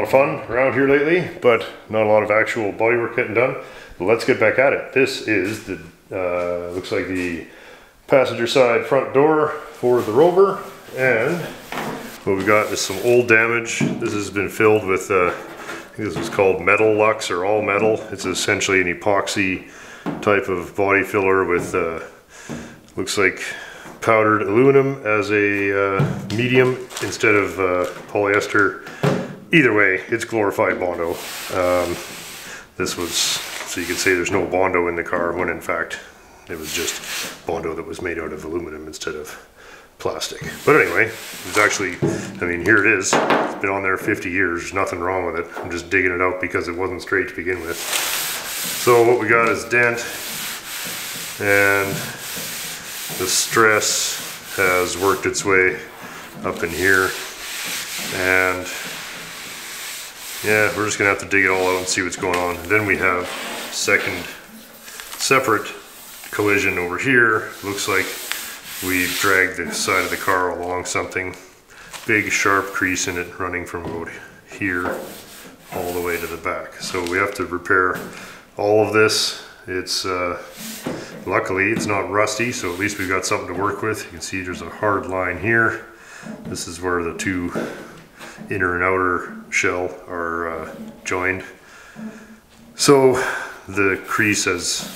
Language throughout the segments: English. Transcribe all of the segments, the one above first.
of fun around here lately, but not a lot of actual bodywork getting done. But let's get back at it. This is the, looks like the passenger side front door for the Rover, and what we got is some old damage. This has been filled with, I think this is called Metal Lux or all metal. It's essentially an epoxy type of body filler with, looks like powdered aluminum as a medium instead of polyester. Either way, it's glorified Bondo. This was, so you could say there's no Bondo in the car, when in fact it was just Bondo that was made out of aluminum instead of plastic. But anyway, it's actually, I mean, here it is. It's been on there 50 years. There's nothing wrong with it. I'm just digging it out because it wasn't straight to begin with. So what we got is dent, and the stress has worked its way up in here, and yeah, we're just gonna have to dig it all out and see what's going on. And then we have second separate collision over here. Looks like we dragged the side of the car along something. Big sharp crease in it running from about here all the way to the back. So we have to repair all of this. It's luckily it's not rusty, so at least we've got something to work with. You can see there's a hard line here. This is where the two inner and outer shell are joined. So the crease has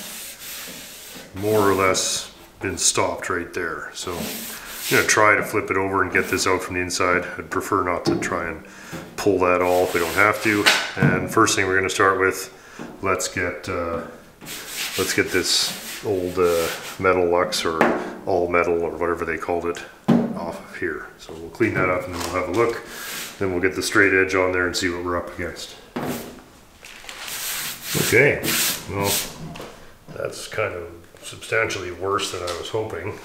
more or less been stopped right there. So I'm gonna try to flip it over and get this out from the inside. I'd prefer not to try and pull that all if we don't have to. And first thing we're gonna start with, let's get this old Metal Lux or all metal or whatever they called it off of here. So we'll clean that up and then we'll have a look. Then we'll get the straight edge on there and see what we're up against. Okay, well, that's kind of substantially worse than I was hoping.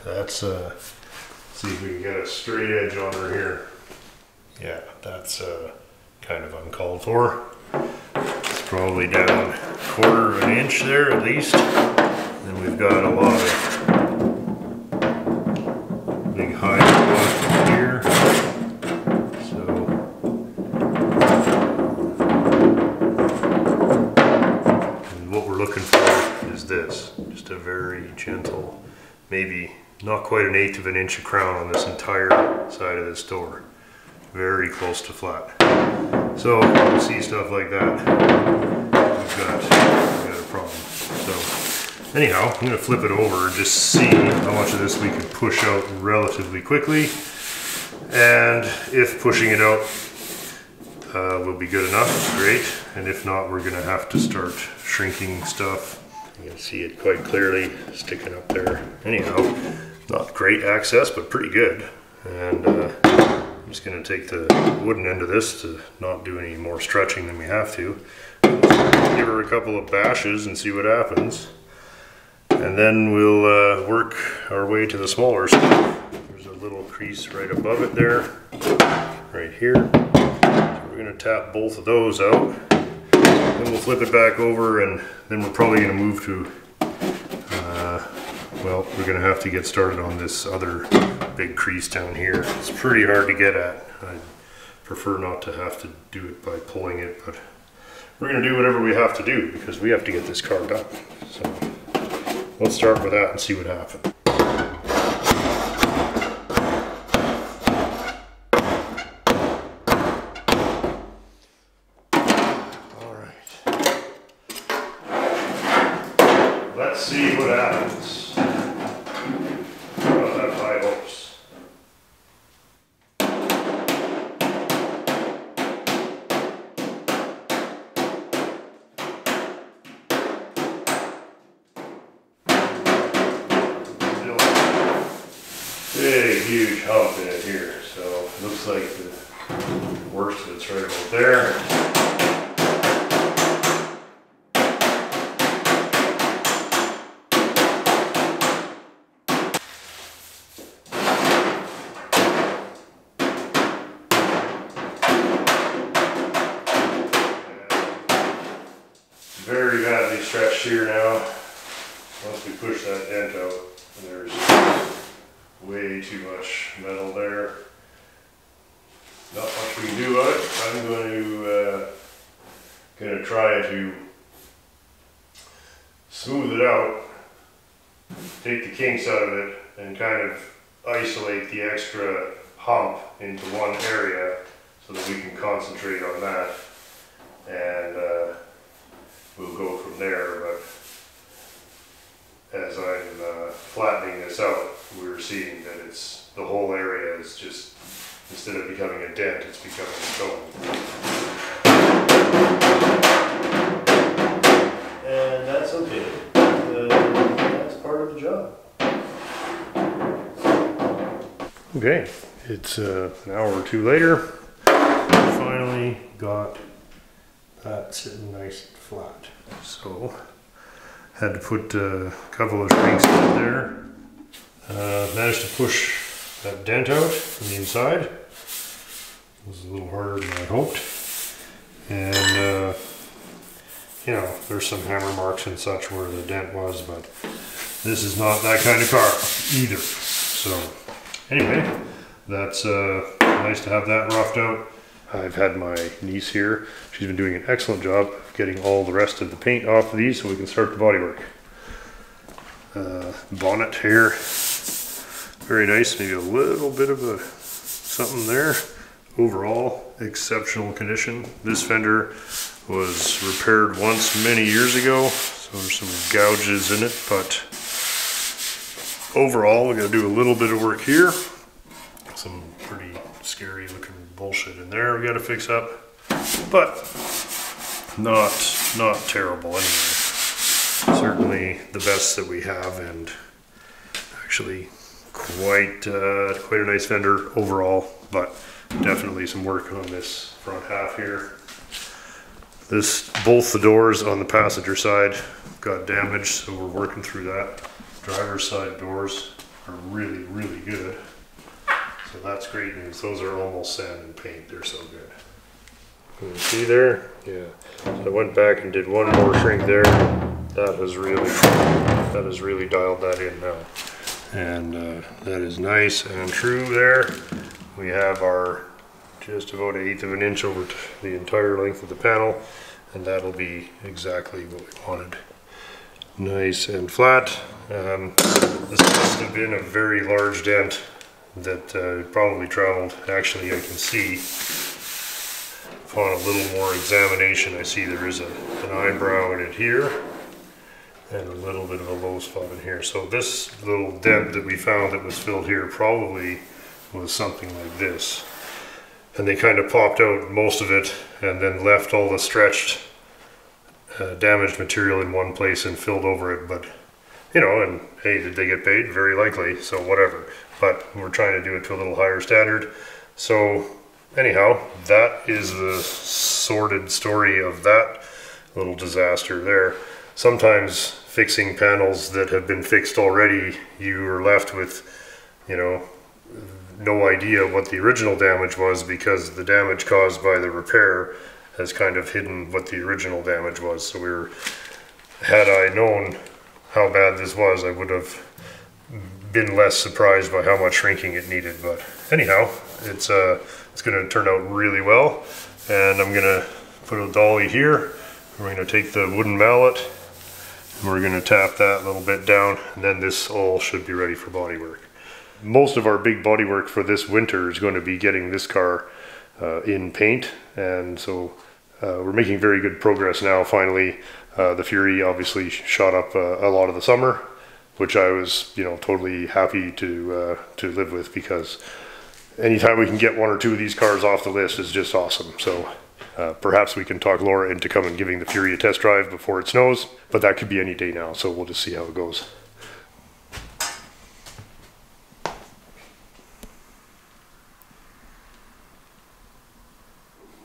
That's, see if we can get a straight edge on her here. Yeah, that's kind of uncalled for. It's probably down 1/4 of an inch there at least. Then we've got a lot of big high spots here. So and what we're looking for is this. Just a very gentle, maybe not quite 1/8 of an inch of crown on this entire side of this door. Very close to flat. So when you see stuff like that, we've got a problem. So anyhow, I'm going to flip it over and just see how much of this we can push out relatively quickly. And if pushing it out will be good enough, great. And if not, we're going to have to start shrinking stuff. You can see it quite clearly sticking up there. Anyhow, not great access, but pretty good. And I'm just going to take the wooden end of this to not do any more stretching than we have to. Give her a couple of bashes and see what happens. And then we'll work our way to the smaller stuff. There's a little crease right above it there, right here. So we're going to tap both of those out. Then we'll flip it back over, and then we're probably going to move to, well, we're going to have to get started on this other big crease down here. It's pretty hard to get at. I prefer not to have to do it by pulling it, but we're going to do whatever we have to do because we have to get this car done. So let's start with that and see what happens. Let's see what happens. I'll have high hopes. Big, huge hump in it here. So it looks like the worst of it's right about there. Very badly stretched here now. Once we push that dent out, there's way too much metal there. not much we can do about it. I'm going to try to smooth it out, take the kinks out of it, and kind of isolate the extra hump into one area so that we can concentrate on that, and we'll go from there. But as I'm flattening this out, we're seeing that the whole area is just, instead of becoming a dent, it's becoming a stone. And that's okay. That's part of the job. Okay, it's an hour or two later. Finally got that sitting nice and flat. So had to put a couple of shrinks in there. Managed to push that dent out from the inside. It was a little harder than I hoped. And you know, there's some hammer marks and such where the dent was, but this is not that kind of car either. So anyway, that's nice to have that roughed out. I've had my niece here. She's been doing an excellent job of getting all the rest of the paint off of these so we can start the bodywork. Bonnet here, very nice, maybe a little bit of something there. Overall, exceptional condition. This fender was repaired once many years ago, so there's some gouges in it, but overall we're going to do a little bit of work here. Some pretty scary looking bullshit in there we got to fix up, but not terrible anyway. Certainly the best that we have, and actually quite a nice fender overall, but definitely some work on this front half here. Both the doors on the passenger side got damaged, so we're working through that. Driver's side doors are really good, so that's great news. Those are almost sand and paint, they're so good. Can you see there? Yeah. So I went back and did one more shrink there. That has really dialed that in now. And that is nice and true there. We have our just about 1/8 of an inch over the entire length of the panel, and that'll be exactly what we wanted. Nice and flat. This must have been a very large dent that probably traveled. Actually, I can see upon a little more examination, I see there is an eyebrow in it here and a little bit of a low spot in here. So this little dent that we found that was filled here probably was something like this. And they kind of popped out most of it and then left all the stretched damaged material in one place and filled over it. But you know, and hey, did they get paid? Very likely, so whatever. But we're trying to do it to a little higher standard. So anyhow, that is the sordid story of that little disaster there. Sometimes fixing panels that have been fixed already, you are left with, you know, no idea what the original damage was, because the damage caused by the repair has kind of hidden what the original damage was. So had I known how bad this was, I would have been less surprised by how much shrinking it needed. But anyhow, it's going to turn out really well, and I'm going to put a dolly here. We're going to take the wooden mallet and we're going to tap that a little bit down, and then this all should be ready for bodywork. Most of our big bodywork for this winter is going to be getting this car in paint, and so we're making very good progress now. Finally, the Fury obviously shot up a lot of the summer, which I was, you know, totally happy to live with, because anytime we can get one or two of these cars off the list is just awesome. So perhaps we can talk Laura into coming giving the Fury a test drive before it snows, but that could be any day now, so we'll just see how it goes.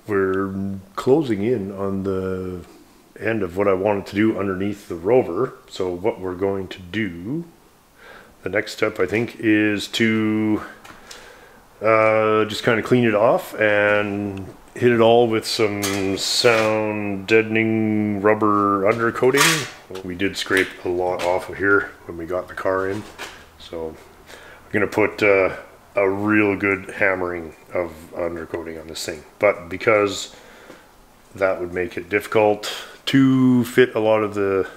We're closing in on the end of what I wanted to do underneath the Rover. So what we're going to do, the next step I think, is to just kind of clean it off and hit it all with some sound deadening rubber undercoating. We did scrape a lot off of here when we got the car in, so I'm gonna put a real good hammering of undercoating on this thing. But because that would make it difficult to fit a lot of the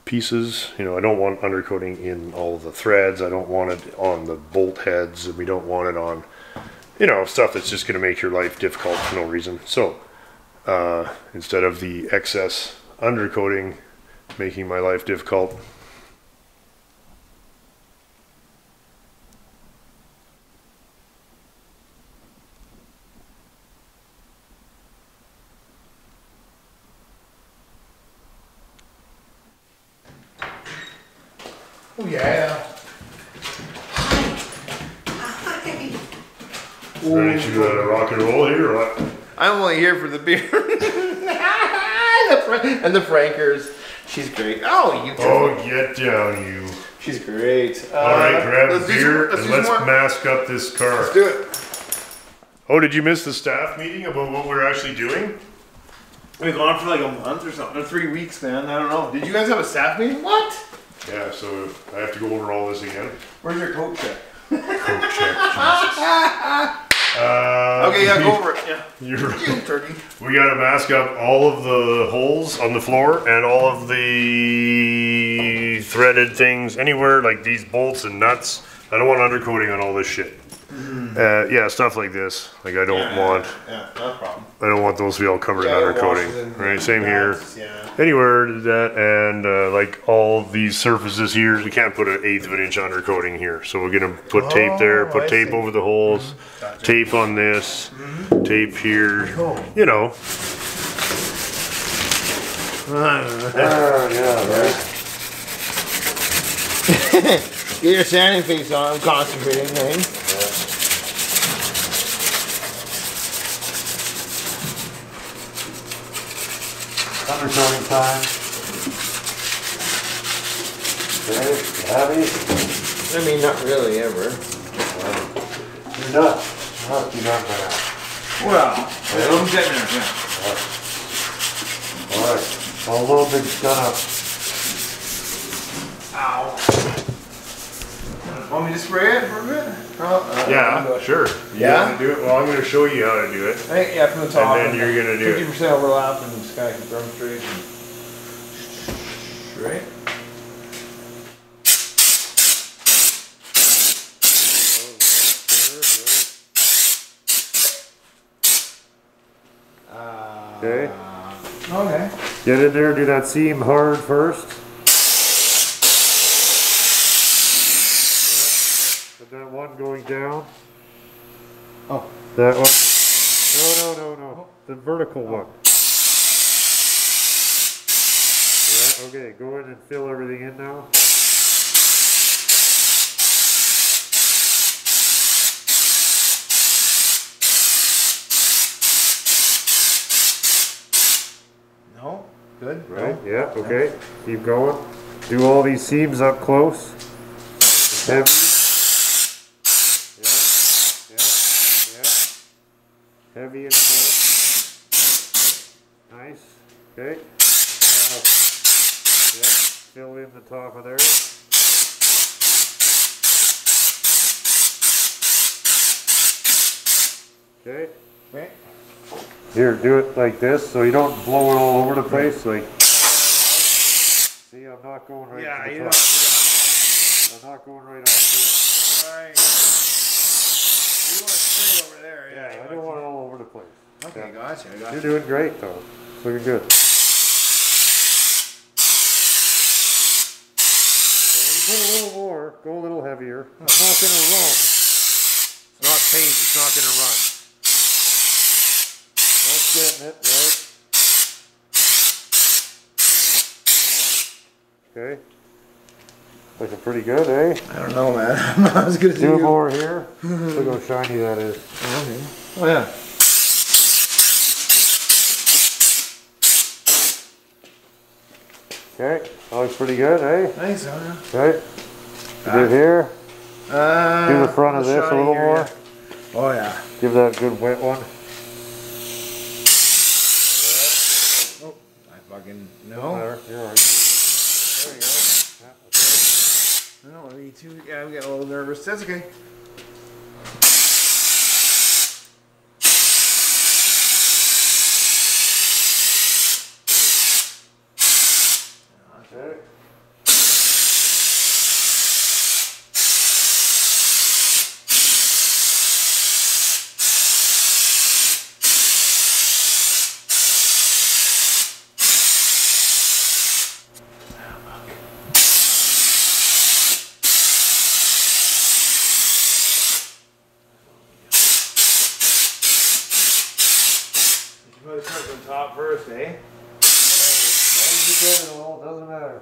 pieces, you know, I don't want undercoating in all of the threads. I don't want it on the bolt heads, and we don't want it on, you know, stuff that's just going to make your life difficult for no reason. So instead of the excess undercoating making my life difficult, oh yeah. ready to rock and roll here, or what? I'm only here for the beer. And the Frankers. She's great. Oh, you. Oh, get down, you. She's great. All right, grab a beer and let's mask up this car. Let's do it. Oh, did you miss the staff meeting about what we're actually doing? We've gone for like a month or something, or 3 weeks, man. I don't know. Did you guys have a staff meeting? What? Yeah, so I have to go over all this again. Where's your coat check? Coat check, Jesus. Okay, yeah, go over it. Yeah. You're right. You turkey. We got to mask up all of the holes on the floor and all of the threaded things anywhere, like these bolts and nuts. I don't want undercoating on all this shit. Yeah, stuff like this. Like I don't want. Yeah, no problem. I don't want those to be all covered in undercoating. Right, same here. Yeah. Anywhere that, and like all these surfaces here, we can't put an 1/8 of an inch undercoating here. So we're gonna put tape there, put tape over the holes, tape on this, tape here. You know. Yeah, right. Get your sanding face on. I'm concentrating, eh? Undercoating time. Okay, heavy. I mean, not really ever. You're done. Must be done by now. Well, I'm getting there. Yeah. Alright, all those things done up. Ow. Want me to spray it for a bit? Yeah, sure. Yeah? Do it. Well, I'm going to show you how to do it. Hey, yeah, from the top. And then you're going to do it. 50% overlap and just kind of keep them straight. Right? Okay. Okay. Get in there, do that seam hard first. And that one going down. Oh. That one. No. The vertical one. Yeah, okay, go in and fill everything in now. No? Good? Right, no? yeah, okay. Keep going. Do all these seams up close. Heavy. Yeah. Heavy and close. Nice. Okay. Now, fill in the top of there. Okay. Okay. Here, do it like this so you don't blow it all over the place. Like, see, I'm not going right to the top. I'm not going right off here. Alright. You want it straight over there, Yeah, I don't want it all over the place. Okay, Yeah. gotcha. You're doing great, though. It's looking good. So you put a little more, go a little heavier. It's not going to run. It's not paint, it's not going to run. That's getting it, right? Okay. Looking pretty good, eh? I don't know, man. I'm not as good as you. Do more here. Look how shiny that is. Okay. Oh, yeah. Okay, that looks pretty good, eh? Nice, huh? Okay. Do here. Do the front of this a little more. Yeah. Oh, yeah. Give that a good wet one. Oh, I fucking no. There, you're right. There you go. Yeah, okay. I don't want to be too. Yeah, I'm getting a little nervous. That's okay. Probably start from the top first, eh? As long as you get it all, it doesn't matter.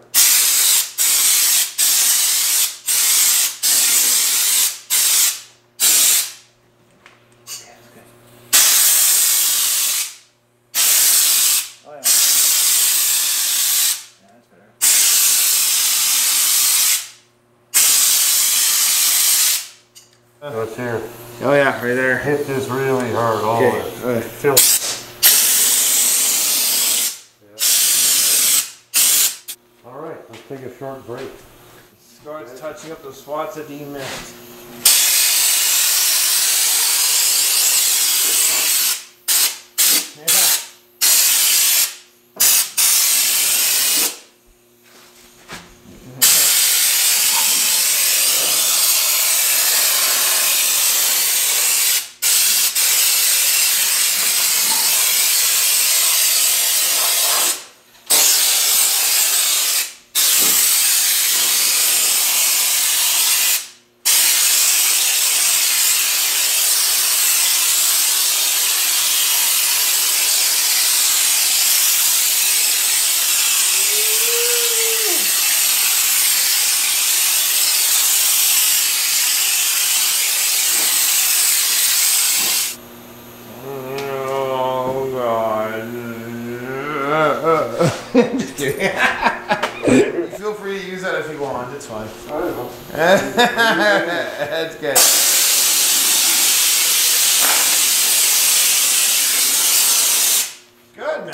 Oh yeah. Yeah, that's better. That's here. Oh yeah, right there. Hit this really hard all the way. Okay. Fill. Alright, let's take a short break. Starts touching up the spots that he missed. Just kidding. Feel free to use that if you want, it's fine. I don't know. That's good. Good, man.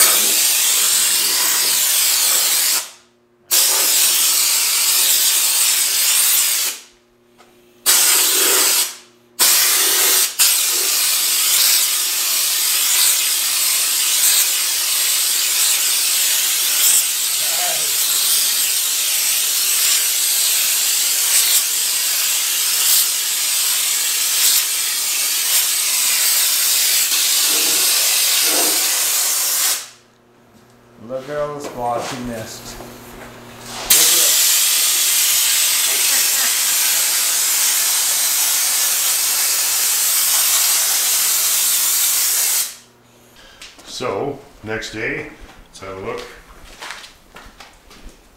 Look at all the spots he missed. So, next day, let's have a look.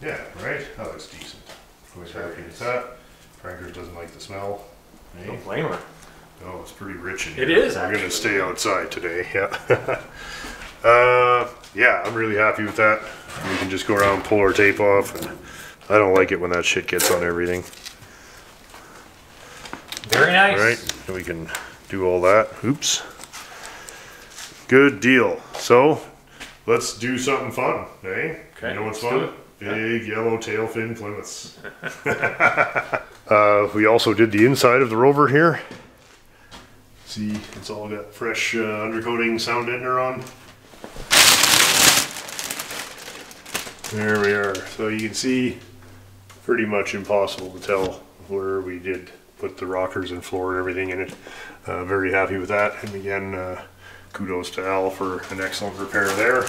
Yeah, right? That looks decent. Quite happy with that. Frankers doesn't like the smell. Don't blame her. Oh, it's pretty rich in here. It is, We're actually. gonna stay outside today, yeah. Yeah, I'm really happy with that. We can just go around and pull our tape off. And I don't like it when that shit gets on everything. Very nice. Right? And we can do all that. Oops. Good deal. So, let's do something fun, eh? Okay, You know what's let's do fun? it. Big yellow tail fin Plymouths. We also did the inside of the Rover here. See, it's all got fresh undercoating sound ender on. There we are. So you can see, pretty much impossible to tell where we did put the rockers and floor and everything in it. Very happy with that. And again, kudos to Al for an excellent repair there.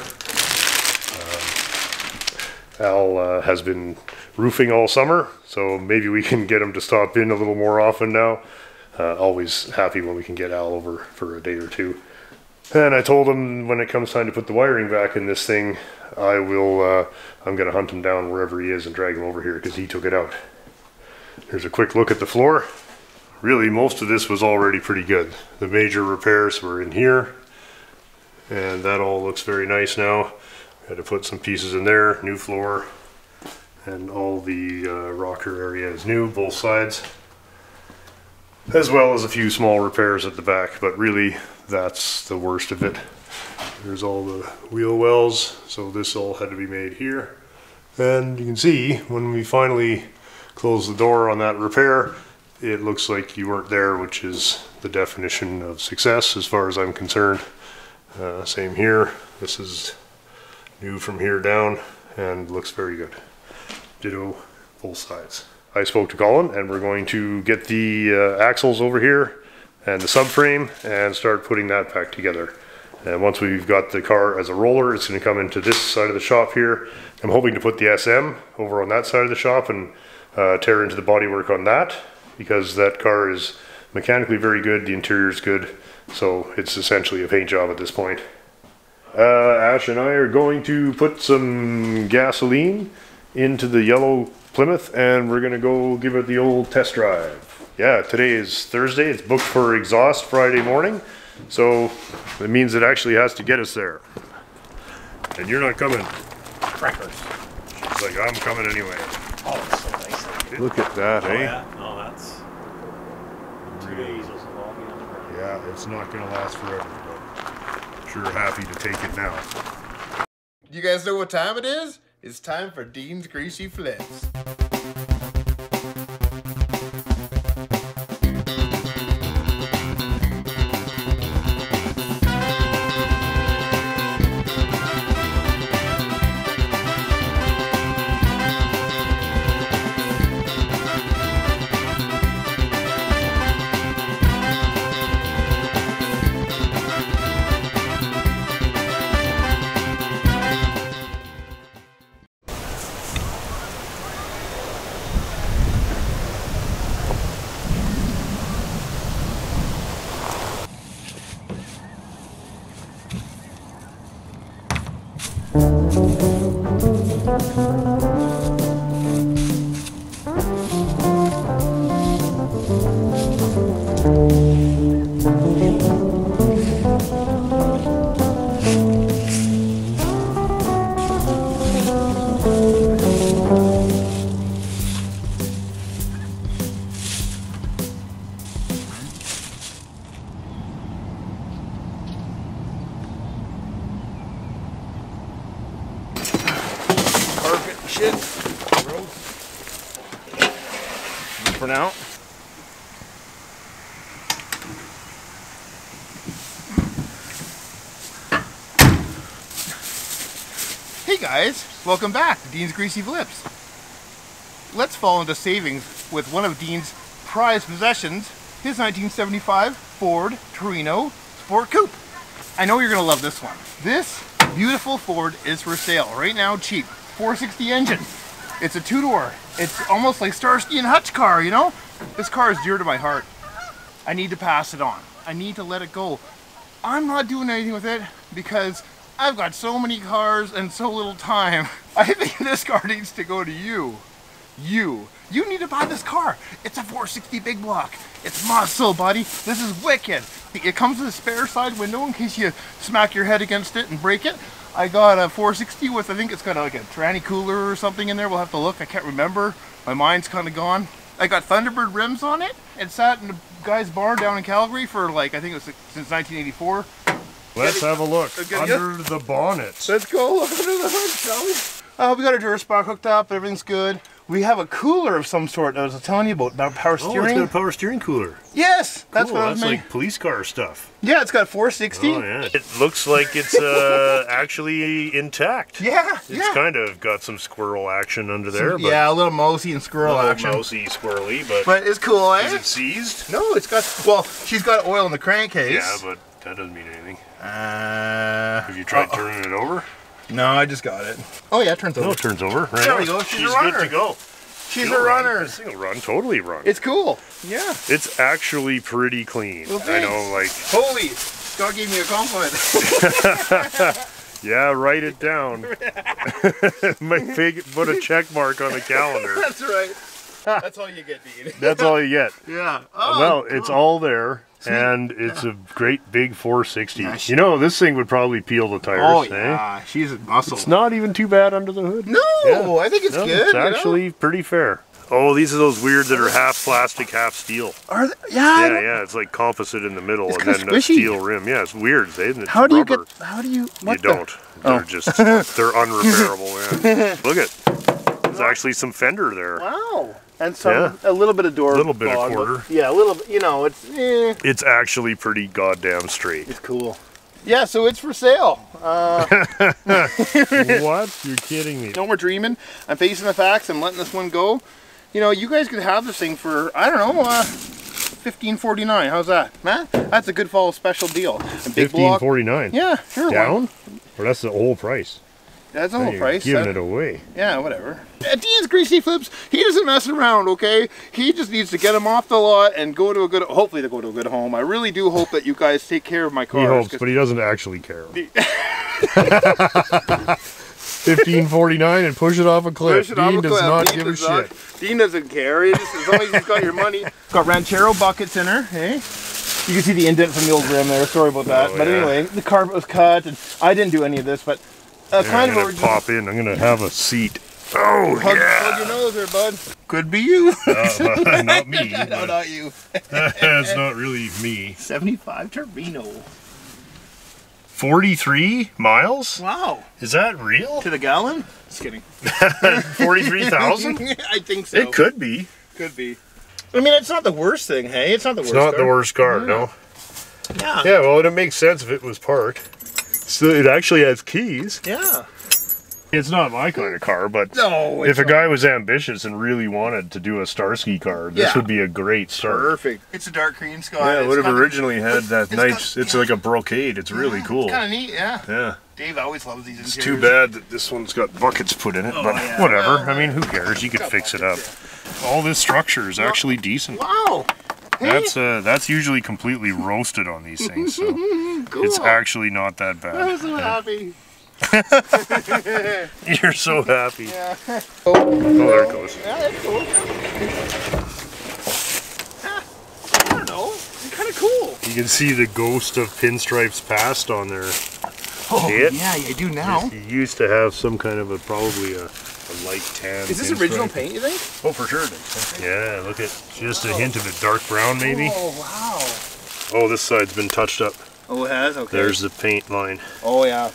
Al has been roofing all summer, so maybe we can get him to stop in a little more often now. Always happy when we can get Al over for a day or two. And I told him when it comes time to put the wiring back in this thing, I'm gonna hunt him down wherever he is and drag him over here because he took it out. Here's a quick look at the floor. Really, most of this was already pretty good. The major repairs were in here, and that all looks very nice now. Had to put some pieces in there, new floor, and all the rocker area is new, both sides, as well as a few small repairs at the back, but really that's the worst of it. There's all the wheel wells, so this all had to be made here. And you can see when we finally close the door on that repair, it looks like you weren't there, which is the definition of success as far as I'm concerned. Same here. This is new from here down and looks very good. Ditto both sides. I spoke to Colin and we're going to get the axles over here and the subframe and start putting that back together. And once we've got the car as a roller, it's going to come into this side of the shop here. I'm hoping to put the SM over on that side of the shop and tear into the bodywork on that, because that car is mechanically very good, the interior is good, so it's essentially a paint job at this point. Ash and I are going to put some gasoline into the yellow Plymouth and we're gonna go give it the old test drive. Yeah, today is Thursday. It's booked for exhaust Friday morning. So it means it actually has to get us there. And you're not coming. Crackers. She's like, I'm coming anyway. Oh, it's so nice. Look at that, eh? Yeah, no, that's 2 days. Yeah, it's not gonna last forever, but sure happy to take it now. You guys know what time it is? It's time for Dean's Greasy Flips. Shit. For now. Hey guys, welcome back to Dean's Greasy Flips. Let's fall into savings with one of Dean's prized possessions, his 1975 Ford Torino Sport Coupe. I know you're gonna love this one. This beautiful Ford is for sale right now, cheap. 460 engine. It's a two-door. It's almost like Starsky and Hutch car, you know? This car is dear to my heart. I need to pass it on. I need to let it go. I'm not doing anything with it because I've got so many cars and so little time. I think this car needs to go to you. You need to buy this car. It's a 460 big block. It's muscle, buddy. This is wicked. It comes with a spare side window in case you smack your head against it and break it. I got a 460 with, I think it's got like a tranny cooler or something in there. We'll have to look. I can't remember. My mind's kind of gone. I got Thunderbird rims on it. It sat in the guy's barn down in Calgary for like, I think it was since 1984. Let's have a look under the bonnet. Let's go under the hood, shall we? We got our Duraspark hooked up. Everything's good. We have a cooler of some sort that I was telling you about. Now power steering. Oh, it's got a power steering cooler. Yes, that's cool. what I was That's making. like police car stuff. Yeah, it's got 460. Oh yeah. It looks like it's actually intact. Yeah, It's kind of got some squirrel action under there. But yeah, a little mousy and squirrel action. Mousy, squirrely, but But it's cool, eh? is it seized? No, it's got, well, she's got oil in the crankcase. Yeah, but that doesn't mean anything. Have you tried turning it over? No, I just got it. Oh yeah, it turns over. No, it turns over. Right There on. we go. She's a good runner. to go. She's a runner. This thing will run, totally run. It's cool. Yeah. It's actually pretty clean. Well, I know, like. Holy, Scott gave me a compliment. Yeah, write it down. Put a check mark on the calendar. That's right. That's all you get, Dean. That's all you get. Yeah. Oh, Well, cool. it's all there. And it's a great big 460. Yeah, You know, this thing would probably peel the tires. Oh, eh? yeah. She's a muscle. It's not even too bad under the hood. No, Yeah. I think it's good. It's actually pretty fair. Oh, these are those weird that are half plastic, half steel. Are they? Yeah. Yeah, it's like composite in the middle and kinda then a squishy. steel rim. Yeah, it's weird, isn't it? How do you Rubber. get? How do you? What You don't. They're just, they're unrepairable, man. Look at, there's actually some fender there. Wow. And some, a little bit of door. A little bit of bog, quarter. but yeah, a little bit, you know, it's, It's actually pretty goddamn straight. It's cool. Yeah, so it's for sale. What? You're kidding me. No more dreaming. I'm facing the facts. I'm letting this one go. You know, you guys could have this thing for, I don't know, $15.49. How's that, man? That's a good fall special deal. $15.49. Yeah, sure. Down? Or that's the whole price? That's the whole You're price. Giving it away. Yeah, whatever. At Dean's Greasy Flips, he doesn't mess around, okay? He just needs to get them off the lot and go to a good, hopefully to go to a good home. I really do hope that you guys take care of my cars. He hopes, but he doesn't actually care. $15.49 and push it off a cliff. Dean does not give a shit. Dean doesn't care. He just, as long as he's got your money. Got Ranchero buckets in her, hey? You can see the indent from the old rim there. Sorry about that. But anyway, the carpet was cut, and I didn't do any of this, but kind of original. Pop in. I'm gonna have a seat. Oh, Hug your nose there, bud. Could be you. Not me. No, not you. That's not really me. 75 Torino. 43 miles? Wow. Is that real? To the gallon? Just kidding. 43,000? I think so. It could be. Could be. I mean, it's not the worst thing, hey? It's not the worst car. It's not the worst car, no. Yeah. Yeah, well, it makes sense if it was parked. So it actually has keys. Yeah. It's not my kind of car, but no, if a guy was ambitious and really wanted to do a Starsky car, this would be a great start. Perfect. It's a dark green sky. Yeah, it would have originally had that nice, it's like a brocade. It's really cool. It's kind of neat, yeah. Yeah. Dave always loves these interiors. It's too bad that this one's got buckets put in it, but whatever. I mean, who cares? You could fix it up. All this structure is actually decent. Wow. Hey. That's usually completely roasted on these things, so cool. It's actually not that bad. I'm so happy. You're so happy. Yeah. Oh, there it goes. Yeah, that's cool. I don't know. It's kind of cool. You can see the ghost of pinstripes past on there. Oh, see it? yeah, you do now. You used to have some kind of probably a light tan. Is this original paint, you think? Oh, for sure. Yeah, look at just a hint of it. Dark brown, maybe. Oh, wow. Oh, this side's been touched up. Oh, it has? Okay. There's the paint line. Oh, yeah.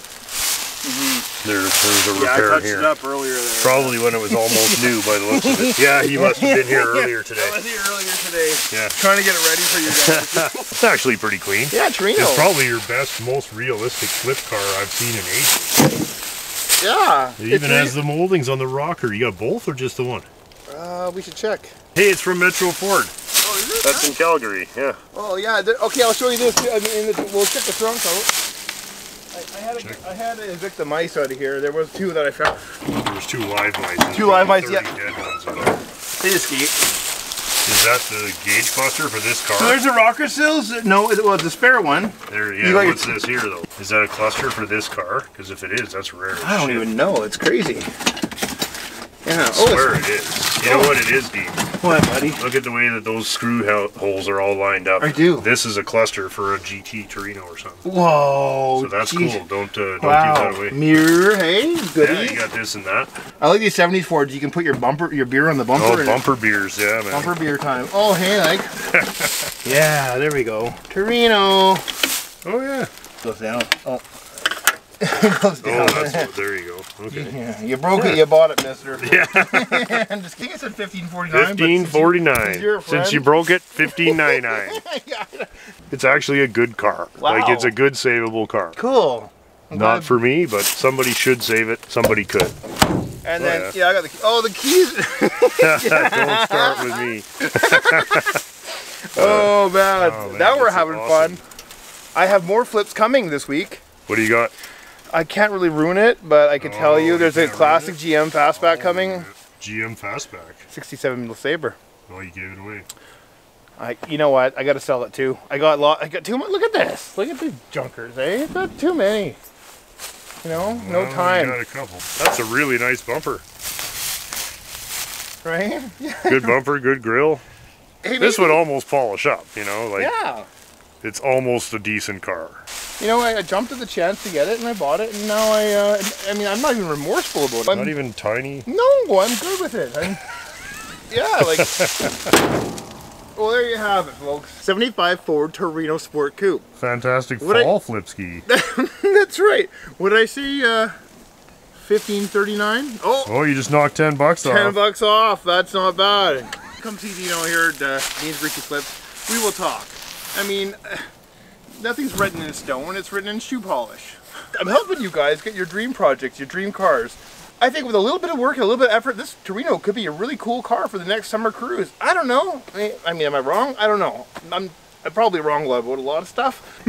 There's a repair I touched here. it up earlier there. Probably when it was almost new by the looks of it. Yeah, he must have been here earlier today. I was here earlier today. Yeah. Trying to get it ready for you guys. It's actually pretty clean. Yeah, Torino. It's probably your best, most realistic flip car I've seen in ages. Yeah. It even has the moldings on the rocker. You got both or just the one? We should check. Hey, it's from Metro Ford. Oh, is it? That's in Calgary, yeah. Oh, yeah. Okay, I'll show you this. I mean, we'll check the trunk out. I had to evict the mice out of here. There was two that I found. There's two live mice. Two live mice, yeah. Dead ones in there. They escaped. Is that the gauge cluster for this car? So there's the rocker sills. No, it was the spare one. There, yeah. What's this here though? Is that a cluster for this car? Because if it is, that's rare. I don't even know. It's crazy. Yeah. I swear it is. You know what it is, Dean? What, buddy? Look at the way that those screw holes are all lined up. I do. This is a cluster for a GT Torino or something. Whoa. So that's cool. Don't give wow. that away. Mirror, hey, goodie. Yeah, you got this and that. I like these 70s Fords. You can put your beer on the bumper. Oh, bumper beers, yeah, man. Bumper beer time. Oh, hey, like. Yeah, there we go. Torino. Oh yeah. Goes down. Oh. It goes down. Oh, there you go. Okay. Yeah, you broke it, you bought it, mister. Yeah. I'm just kidding. I said $15.49. $15.49. Since you broke it, $15.99. It's actually a good car. Wow. Like, it's a good savable car. Cool. Not for me, but somebody should save it. Somebody could. And then, I got the keys. Don't start with me. Oh, man. Now we're having fun. I have more flips coming this week. What do you got? I can't really ruin it, but I can tell you there's a classic GM fastback coming. GM fastback. 67 LeSabre. Oh, you gave it away. You know what? I got to sell it too. I got too much. Look at this. Look at these junkers, eh? I've got too many. You know, no time. You got a couple. That's a really nice bumper. Right? Yeah. Good bumper, good grill. Hey, this would almost polish up, you know, like. Yeah. It's almost a decent car. You know, I jumped at the chance to get it, and I bought it, and now I mean, I'm not even remorseful about it. Not even tiny? No, I'm good with it. Yeah, like... Well, there you have it, folks. 75 Ford Torino Sport Coupe. Fantastic fall flip ski. That's right. What did I say, $15.39? Oh, you just knocked $10 off. $10 off, that's not bad. Come see Dino here at Dean's Greasy Flips. We will talk. I mean, nothing's written in stone, it's written in shoe polish. I'm helping you guys get your dream projects, your dream cars. I think with a little bit of work, a little bit of effort, this Torino could be a really cool car for the next summer cruise. I don't know. I mean, am I wrong? I don't know. I'm probably wrong about a lot of stuff.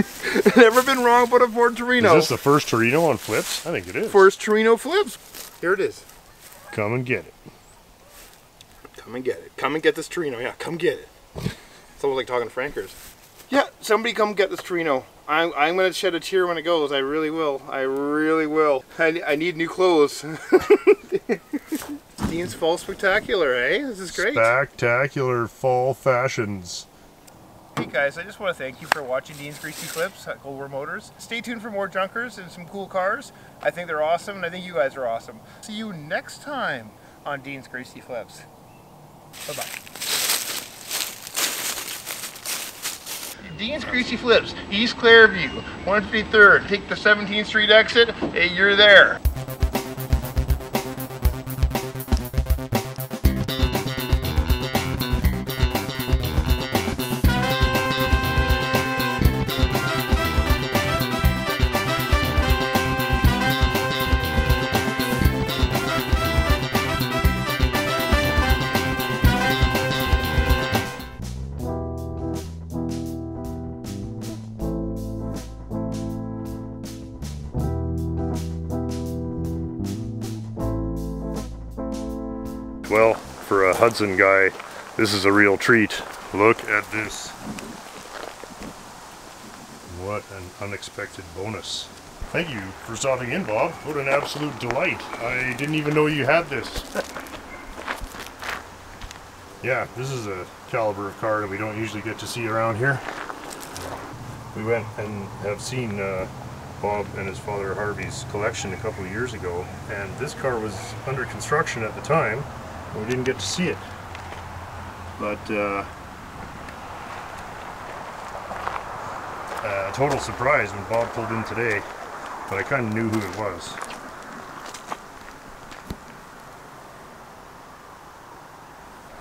Never been wrong about a Ford Torino. Is this the first Torino on flips? I think it is. First Torino flips. Here it is. Come and get it. Come and get it. Come and get this Torino. Yeah, come get it. It's almost like talking to Frankers. Yeah, somebody come get this Torino. I'm going to shed a tear when it goes. I really will. I really will. I need new clothes. Dean's Fall Spectacular, eh? This is great. Spectacular fall fashions. Hey guys, I just want to thank you for watching Dean's Greasy Flips at Coldwarm Motors. Stay tuned for more junkers and some cool cars. I think they're awesome, and I think you guys are awesome. See you next time on Dean's Greasy Flips. Bye-bye. Dean's Greasy Flips, East Clairview, 153rd. Take the 17th Street exit, hey, you're there. Well, for a Hudson guy, this is a real treat. Look at this. What an unexpected bonus. Thank you for stopping in, Bob. What an absolute delight. I didn't even know you had this. Yeah, this is a caliber of car that we don't usually get to see around here. We went and have seen Bob and his father Harvey's collection a couple of years ago, and this car was under construction at the time. We didn't get to see it, but total surprise when Bob pulled in today, but I kind of knew who it was.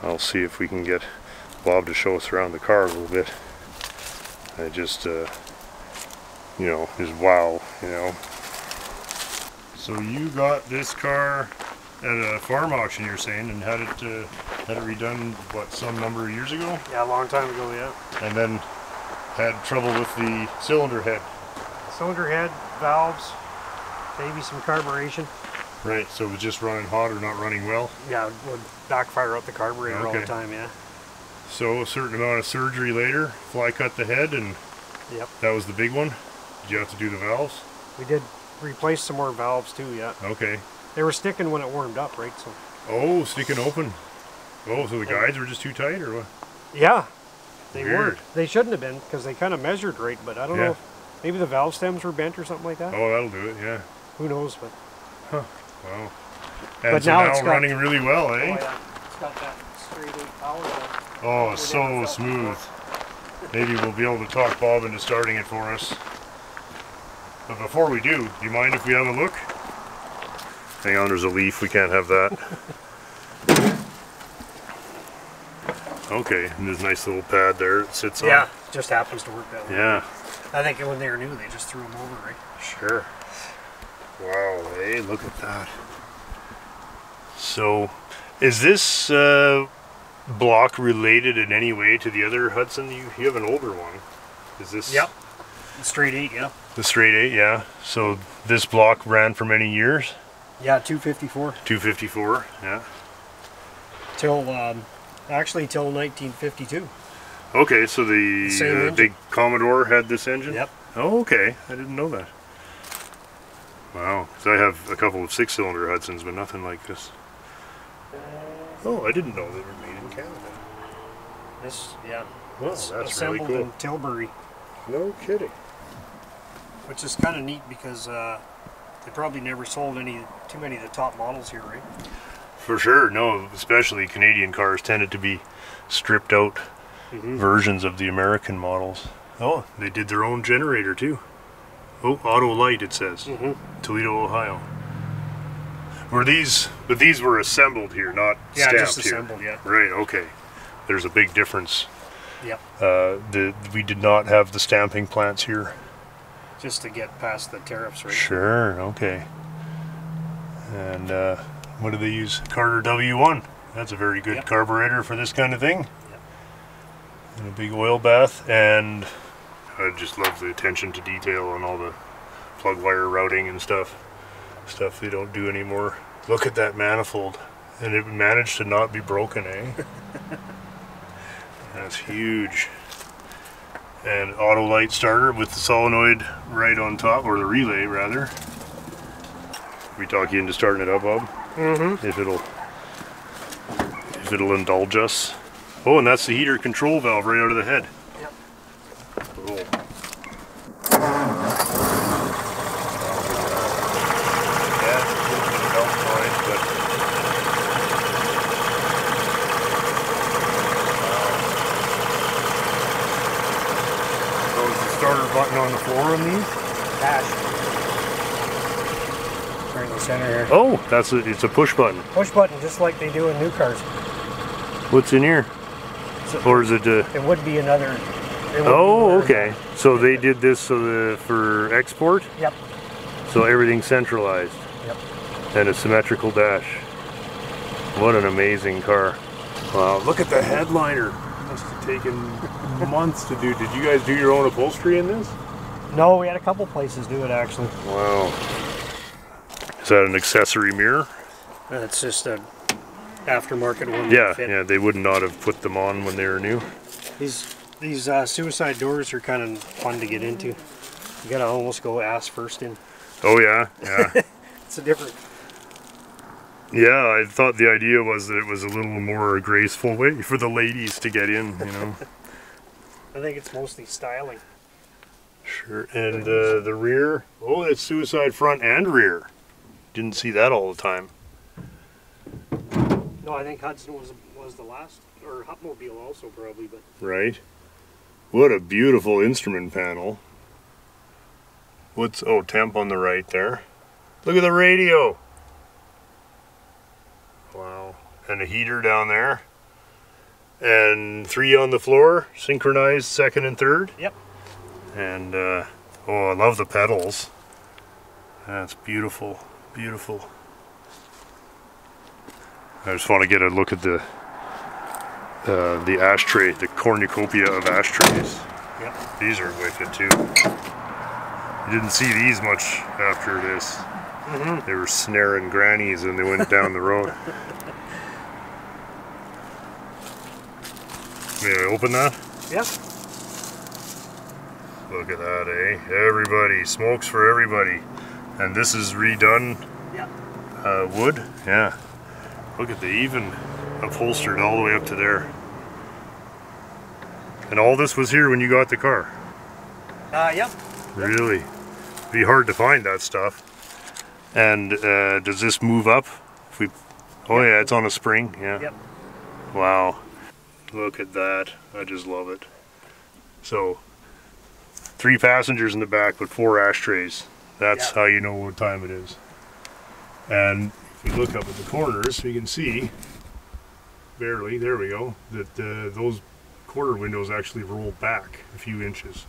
I'll see if we can get Bob to show us around the car a little bit. I just, you know, just wow, you know. So you got this car at a farm auction, you're saying, and had it redone, what, some number of years ago? Yeah, a long time ago, yeah. And then had trouble with the cylinder head. Cylinder head, valves, maybe some carburation. Right, so it was just running hot or not running well? Yeah, it would backfire out the carburetor all the time, yeah. So a certain amount of surgery later, fly cut the head, and yep, that was the big one? Did you have to do the valves? We did replace some more valves too, yeah. Okay. They were sticking when it warmed up, right? So. Oh, sticking open. Oh, so the guides were just too tight, or what? Yeah, they Weird. weren't. They shouldn't have been, because they kind of measured right, but I don't know if maybe the valve stems were bent or something like that. Oh, that'll do it, yeah. Who knows, but. Huh, wow. And but so now now it's running really well, eh? Oh, yeah. It's got that straight 8 power. Oh, so smooth. Maybe we'll be able to talk Bob into starting it for us. But before we do you mind if we have a look? Hang on, there's a leaf, we can't have that. Okay, and there's a nice little pad there it sits on. Yeah, just happens to work that way. Yeah. I think when they were new, they just threw them over, right? Sure. Wow, hey, look at that. So, is this block related in any way to the other Hudson? You have an older one. Is this? Yep. The straight 8, yeah. The straight 8, yeah. So this block ran for many years? Yeah, 254. 254, yeah. Till, actually till 1952. Okay, so the big Commodore had this engine? Yep. Oh, okay. I didn't know that. Wow, because I have a couple of 6-cylinder Hudsons, but nothing like this. Oh, I didn't know they were made in Canada. This, yeah. Oh, it's that's assembled really cool. in Tilbury. No kidding. Which is kind of neat because they probably never sold too many of the top models here, right? For sure, no, especially Canadian cars tended to be stripped out versions of the American models. Oh, they did their own generator too. Oh, Auto Light it says. Toledo, Ohio. But these were assembled here, not stamped just here. assembled, yeah. Right, okay. There's a big difference. Yep. We did not have the stamping plants here. Just to get past the tariffs, right? Sure, okay. And what do they use? Carter W1. That's a very good carburetor for this kind of thing. Yep. And a big oil bath, and I just love the attention to detail on all the plug wire routing and stuff they don't do anymore. Look at that manifold, and it managed to not be broken, eh? That's huge. And auto light starter with the solenoid right on top, or the relay rather. We talk you into starting it up, Bob? Mm-hmm. If it'll indulge us. Oh, and that's the heater control valve right out of the head. Yep. Cool. Yeah, it's a little bit of belt noise, but so is the starter button on the floor on these? Dash. Right in the center here. Oh, it's a push button. Push button, just like they do in new cars. What's in here? So Or is it? it would be another. Oh, okay. So they did this for export. Yep. So everything's centralized. Yep. And a symmetrical dash. What an amazing car! Wow, look at the headliner. Must have taken months to do. Did you guys do your own upholstery in this? No, we had a couple places do it actually. Wow. Is that an accessory mirror? It's just an aftermarket one. Yeah, yeah. They would not have put them on when they were new. These suicide doors are kind of fun to get into. You gotta almost go ass first in. Oh yeah, yeah. It's a different. Yeah, I thought the idea was that it was a little more graceful way for the ladies to get in, you know. I think it's mostly styling. Sure, and the rear, oh, it's suicide front and rear. Didn't see that all the time. No, I think Hudson was the last, or Hupmobile also probably, but. Right. What a beautiful instrument panel. What's, oh, temp on the right there. Look at the radio. Wow. And a heater down there. And 3 on the floor, synchronized second and third. Yep. And, oh, I love the pedals. That's beautiful, beautiful. I just want to get a look at the ashtray, the cornucopia of ashtrays. Yep. These are wicked too. You didn't see these much after this. Mm-hmm. They were snaring grannies and they went down the road. May I open that? Yep. Look at that, eh? Everybody, smokes for everybody. And this is redone Yep. wood? Yeah. Look at the even upholstered all the way up to there. And all this was here when you got the car? Yep. Really? It'd be hard to find that stuff. And does this move up? If we, oh yeah, it's on a spring, yeah. Yep. Wow. Look at that. I just love it. So, 3 passengers in the back but 4 ashtrays. That's Yep. how you know what time it is. And if you look up at the corners, you can see, barely, there we go, that those quarter windows actually roll back a few inches.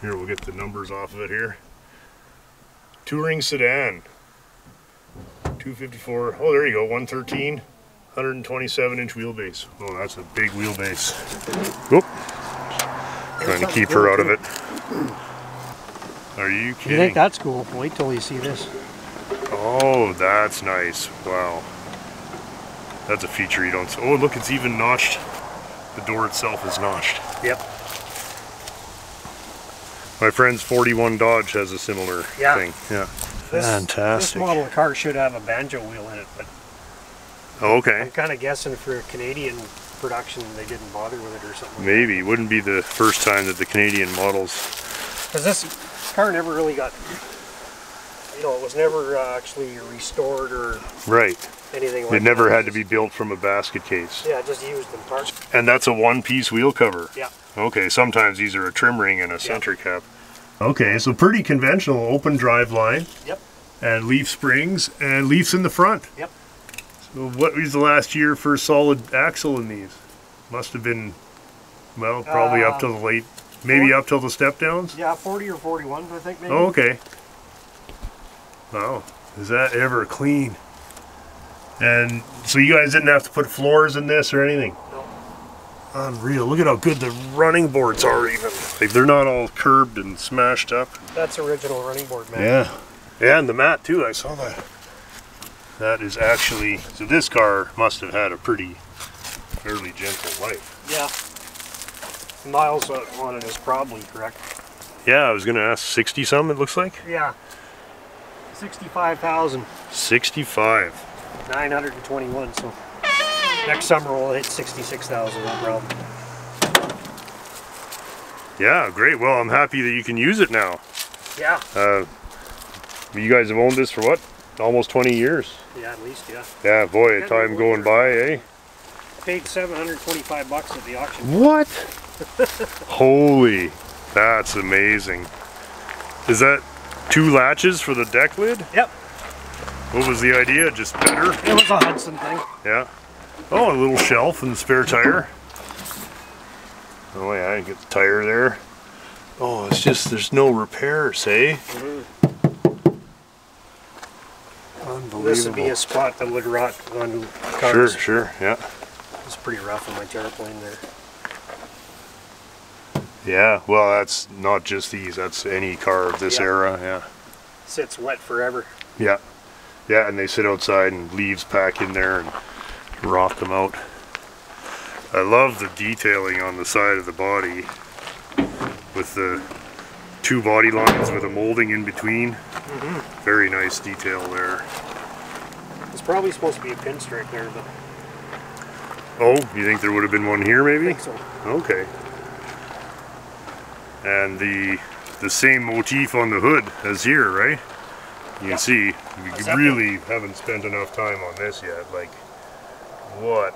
Here, we'll get the numbers off of it here. Touring Sedan. 254, oh there you go, 113, 127-inch wheelbase. Oh, that's a big wheelbase. Whoop. Trying to keep her out of it. Are you kidding? You think that's cool? Wait till you see this. Oh, that's nice. Wow. That's a feature you don't see. Oh, look, it's even notched. The door itself is notched. Yep. My friend's 41 Dodge has a similar thing. Yeah. This model of car should have a banjo wheel in it, but Oh, okay. I'm kind of guessing for Canadian production they didn't bother with it or something. Maybe. Wouldn't be the first time that the Canadian models... Because this car never really got, you know, it was never actually restored or Right. anything like that. It never had to be built from a basket case. Yeah, just used in parts. And that's a one-piece wheel cover. Yeah. Okay, sometimes these are a trim ring and a center cap. Okay, so pretty conventional open drive line. Yep. And leaf springs and leaves in the front. Yep. So what was the last year for solid axle in these? Must have been, well, probably up till the late, maybe up till the step downs? Yeah, 40 or 41, I think maybe. Oh, okay. Wow, is that ever clean? And so you guys didn't have to put floors in this or anything? No. Unreal, look at how good the running boards are even. Like they're not all curbed and smashed up. That's original running board, man. Yeah. Yeah, and the mat too, I saw that. That is actually, so this car must have had a pretty fairly gentle life. Yeah. Miles on it is probably correct. Yeah, I was gonna ask 60 some, it looks like. Yeah. 65,000. 65. 921. So next summer we'll hit 66,000. No problem. Yeah, great. Well, I'm happy that you can use it now. Yeah. You guys have owned this for what? Almost 20 years. Yeah, at least, yeah. Yeah, boy, time going by, eh? Paid $725 at the auction. What? Holy, that's amazing. Is that 2 latches for the deck lid? Yep. What was the idea? Just better? It was a Hudson thing. Yeah. Oh, a little shelf and the spare tire. Oh yeah, get the tire there. Oh, it's just, there's no repairs, eh? Unbelievable. This would be a spot that would rot on cars. Sure, yeah. It's pretty rough on my terraplane there. Yeah, well, that's not just these, that's any car of this era, yeah. Sits wet forever. Yeah. Yeah, and they sit outside and leaves pack in there and rot them out. I love the detailing on the side of the body with the 2 body lines with a molding in between. Very nice detail there. It's probably supposed to be a pinstripe there, but Oh, you think there would have been one here maybe? I think so. Okay. And the same motif on the hood as here, right? You can see we really haven't spent enough time on this yet. Like, what?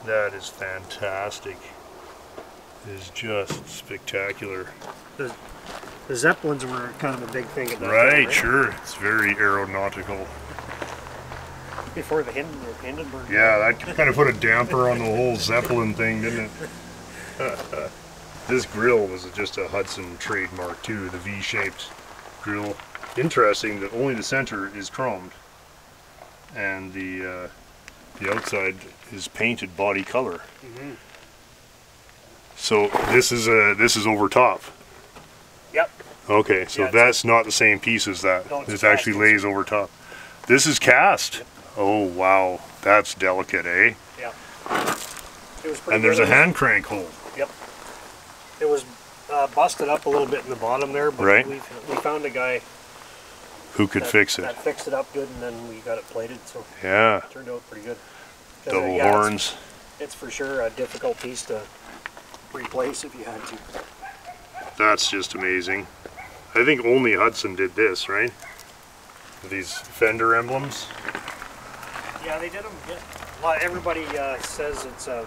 That is fantastic. It is just spectacular. The Zeppelins were kind of a big thing at that time, Right, sure. It's very aeronautical. Before the Hindenburg. Yeah, that kind of put a damper on the whole Zeppelin thing, didn't it? This grill was just a Hudson trademark too, the V-shaped grill. Interesting that only the center is chromed, and the outside is painted body color. So this is over top. Yep. Okay, so Yeah, that's not the same piece as that. No, it's This actually cast. lays over top. This is cast. Yep. Oh wow, that's delicate, eh? Yeah. It was pretty And there's a good. hand crank hole. Yep. It was busted up a little bit in the bottom there, but Right. we found a guy Who could that, fix it? that fixed it up good, and then we got it plated, so Yeah, it turned out pretty good. 'Cause, double yeah, horns. It's for sure a difficult piece to replace if you had to. That's just amazing. I think only Hudson did this, right? These fender emblems. Yeah, they did them. Yeah. Well, everybody says it's a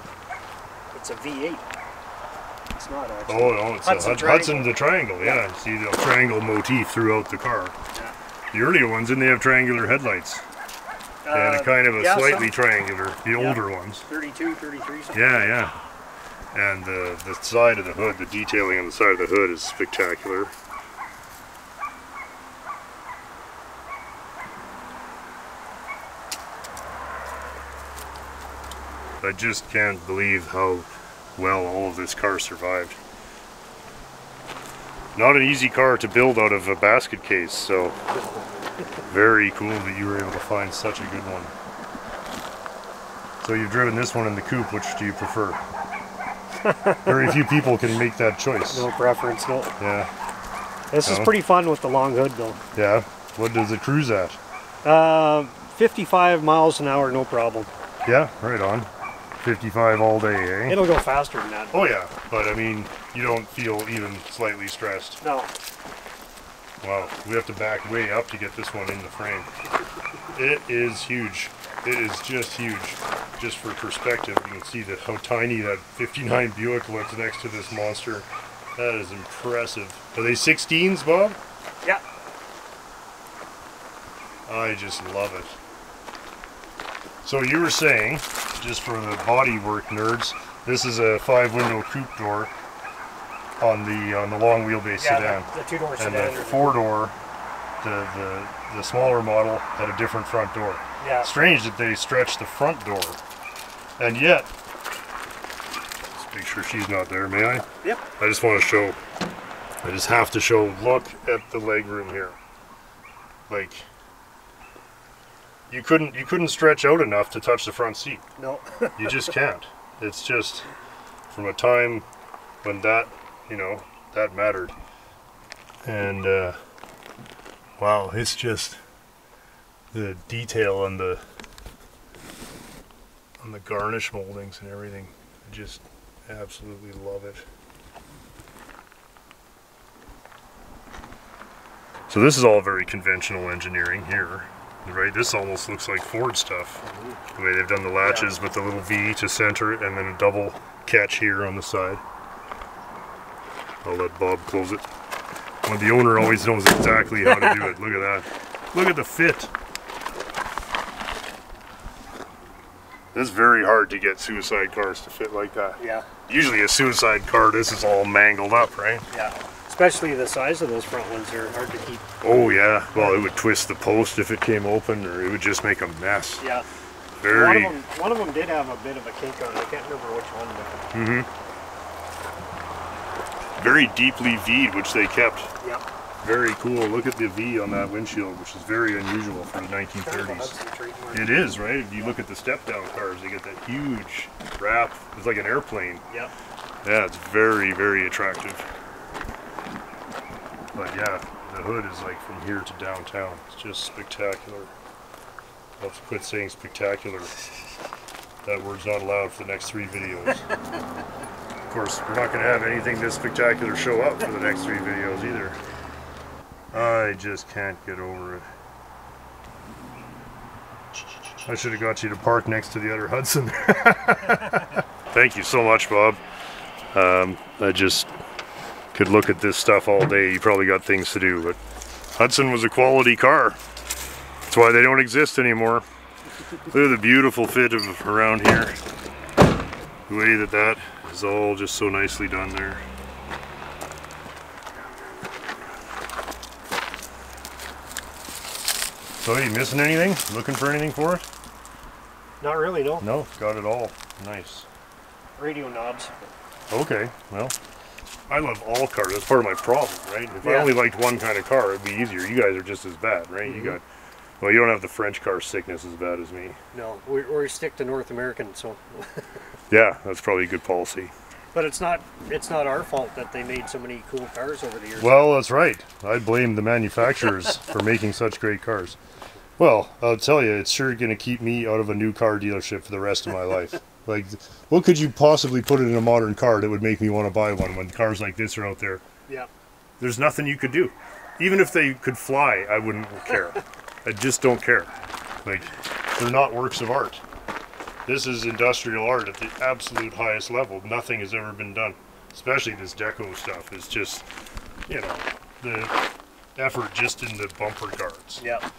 V8. It's not actually. Oh no, it's Hudson a triangle. Hudson the triangle. Yeah, see the triangle motif throughout the car. Yeah. The earlier ones, didn't they have triangular headlights? And a kind of a yeah, slightly some- triangular, the older ones. 32, 33, something. Yeah. And the side of the hood, the detailing on the side of the hood is spectacular. I just can't believe how well all of this car survived. Not an easy car to build out of a basket case, so very cool that you were able to find such a good one. So you've driven this one in the coupe, which do you prefer? Very few people can make that choice. No preference, no. Yeah. This is No. pretty fun with the long hood though. Yeah. What does it cruise at? 55 miles an hour, no problem. Yeah, right on. 55 all day, eh? It'll go faster than that. Oh yeah, but I mean, you don't feel even slightly stressed. No. Wow, we have to back way up to get this one in the frame. It is huge. It is just huge. Just for perspective, you can see how tiny that 59 Buick looks next to this monster. That is impressive. Are they 16s, Bob? Yeah. I just love it. So you were saying, just for the bodywork nerds, this is a 5-window coupe door on the long wheelbase sedan. The two-door And sedan. the 4-door, the smaller model, had a different front door. Yeah. Strange that they stretched the front door. And yet, let's make sure she's not there, may I? Yep. I just want to show, I just have to show, look at the legroom here. Like, you couldn't stretch out enough to touch the front seat. No. You just can't. It's just from a time when that, you know, that mattered. And wow, it's just the detail on the garnish moldings and everything. I just absolutely love it. So this is all very conventional engineering here, right? This almost looks like Ford stuff. The way they've done the latches with the little V to center it and then a double catch here on the side. I'll let Bob close it. Well, the owner always knows exactly how to do it. Look at that. Look at the fit. It's very hard to get suicide cars to fit like that. Yeah. Usually a suicide car, this is all mangled up, right? Yeah. Especially the size of those front ones are hard to keep. Oh yeah, well it would twist the post if it came open, or it would just make a mess. Yeah. Very. One of them did have a bit of a kink on it. I can't remember which one. But... Very deeply V'd, which they kept. Yep. Very cool. Look at the V on that windshield, which is very unusual for the 1930s. It is, right? If you look at the step-down cars, they get that huge wrap. It's like an airplane. Yep. Yeah, it's very, very attractive. But yeah, the hood is like from here to downtown. It's just spectacular. I'll have to quit saying spectacular. That word's not allowed for the next 3 videos. Of course, we're not going to have anything this spectacular show up for the next 3 videos either. I just can't get over it. I should have got you to park next to the other Hudson. Thank you so much, Bob. I just could look at this stuff all day. You probably got things to do, but Hudson was a quality car. That's why they don't exist anymore. Look at the beautiful fit of around here. The way that is all just so nicely done there. So are you missing anything? Looking for anything for it? Not really, no. No, got it all. Nice. Radio knobs. Okay, well, I love all cars. That's part of my problem, right? If I only liked one kind of car, it'd be easier. You guys are just as bad, right? You got, well, you don't have the French car sickness as bad as me. No, we stick to North American, so. Yeah, that's probably a good policy. But it's not our fault that they made so many cool cars over the years. Well, that's right. I blame the manufacturers for making such great cars. Well, I'll tell you, it's sure going to keep me out of a new car dealership for the rest of my life. Like, what could you possibly put in a modern car that would make me want to buy one when cars like this are out there? Yeah. There's nothing you could do. Even if they could fly, I wouldn't care. I just don't care. Like, they're not works of art. This is industrial art at the absolute highest level. Nothing has ever been done. Especially this deco stuff. It's just, you know, the effort just in the bumper guards. Yeah.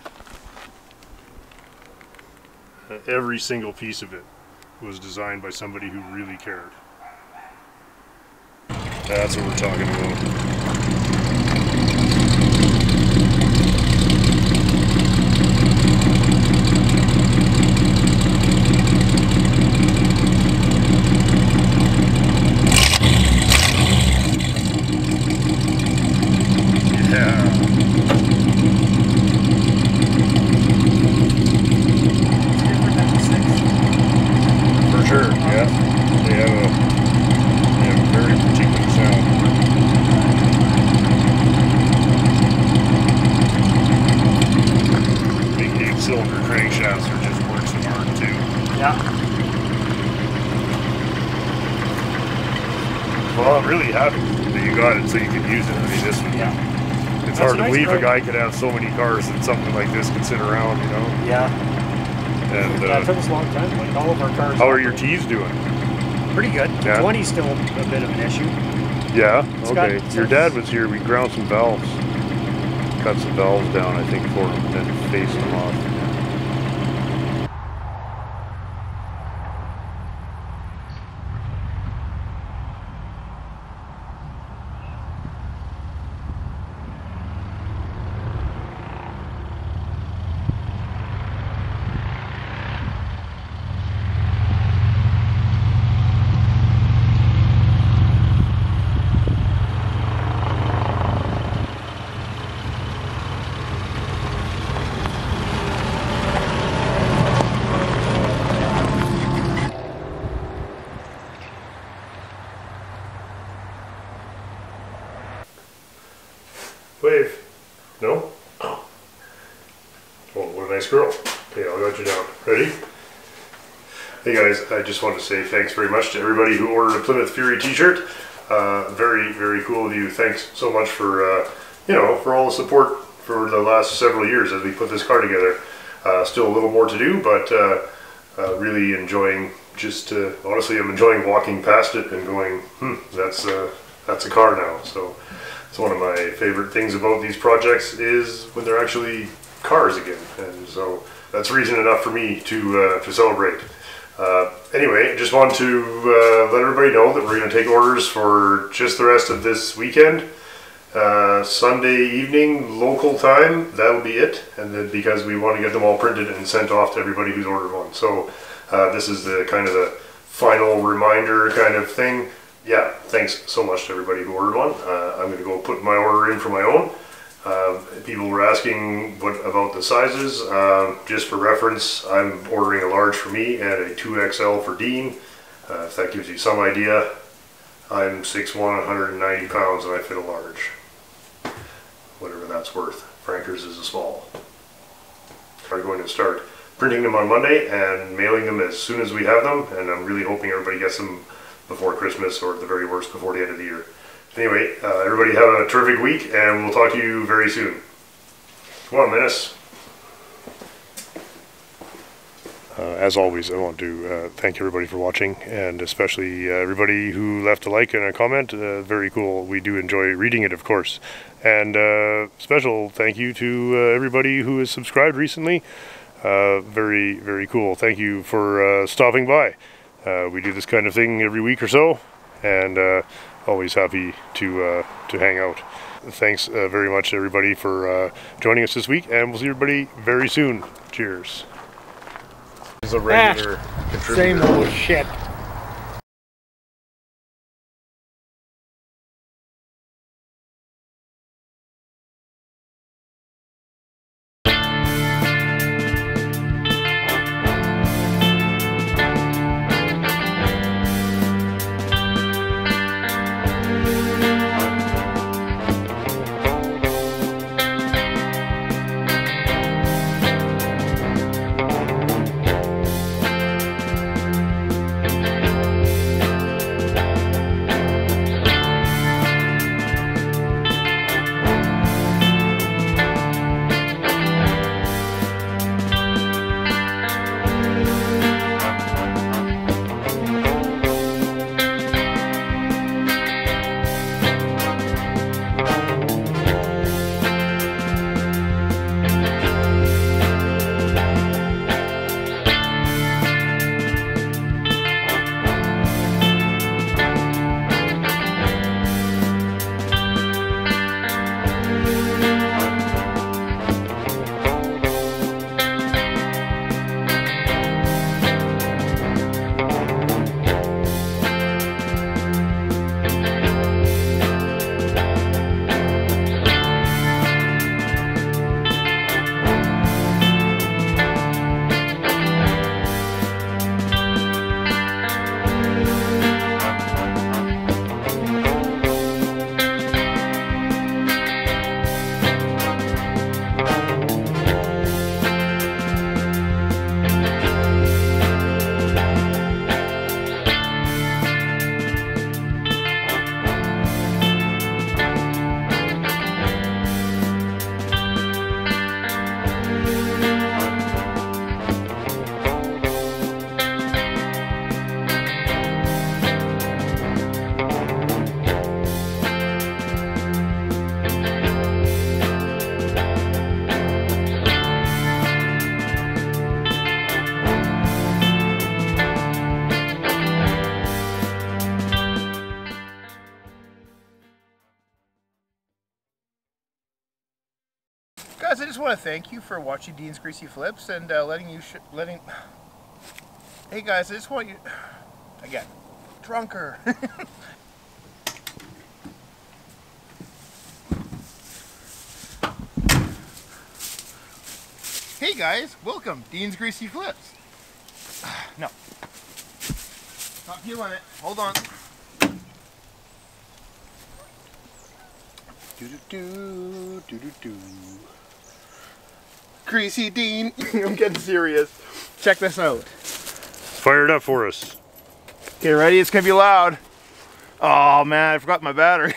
Every single piece of it was designed by somebody who really cared. That's what we're talking about. Well, I'm really happy that you got it so you can use it. I mean, this one, it's hard to believe a guy could have so many cars that something like this could sit around, you know? Yeah. And it took us a long time. Like all of our cars. How are your T's doing? Pretty good. Yeah. 20's still a bit of an issue. Yeah. Okay. Your dad was here. We ground some valves, cut some valves down, I think, for him, then phased them off. No? Oh, what a nice girl. Okay, I'll got you down. Ready? Hey guys, I just want to say thanks very much to everybody who ordered a Plymouth Fury t-shirt. Very, very cool of you. Thanks so much for, you know, for all the support for the last several years as we put this car together. Still a little more to do, but really enjoying just, honestly, I'm enjoying walking past it and going, that's a car now. So it's one of my favorite things about these projects is when they're actually cars again. And so that's reason enough for me to celebrate. Anyway, just want to let everybody know that we're going to take orders for just the rest of this weekend. Sunday evening, local time, that'll be it. And then because we want to get them all printed and sent off to everybody who's ordered one. So this is the kind of the final reminder kind of thing. Yeah, thanks so much to everybody who ordered one. I'm going to go put my order in for my own. People were asking what about the sizes. Just for reference, I'm ordering a large for me and a 2XL for Dean. If that gives you some idea, I'm 6'1", 190 pounds, and I fit a large. Whatever that's worth. Franker's is a small. I'm going to start printing them on Monday and mailing them as soon as we have them, and I'm really hoping everybody gets them before Christmas, or at the very worst before the end of the year. Anyway, everybody have a terrific week, and we'll talk to you very soon. Come on, Menace. As always, I want to thank everybody for watching, and especially everybody who left a like and a comment. Very cool. We do enjoy reading it, of course. And special thank you to everybody who has subscribed recently. Very, very cool. Thank you for stopping by. We do this kind of thing every week or so, and always happy to hang out. Thanks very much, everybody, for joining us this week, and we'll see everybody very soon. Cheers. This is a regular contributor. Same old shit. Guys, I just want to thank you for watching Dean's Greasy Flips and Hey guys, I just want you... Again. Drunker. Hey guys, welcome, Dean's Greasy Flips. No. Not feeling it. Hold on. Do-do-do, do-do-do. Greasy Dean, I'm getting serious. Check this out. Fire it up for us. Okay, ready? It's gonna be loud. Oh man, I forgot my battery.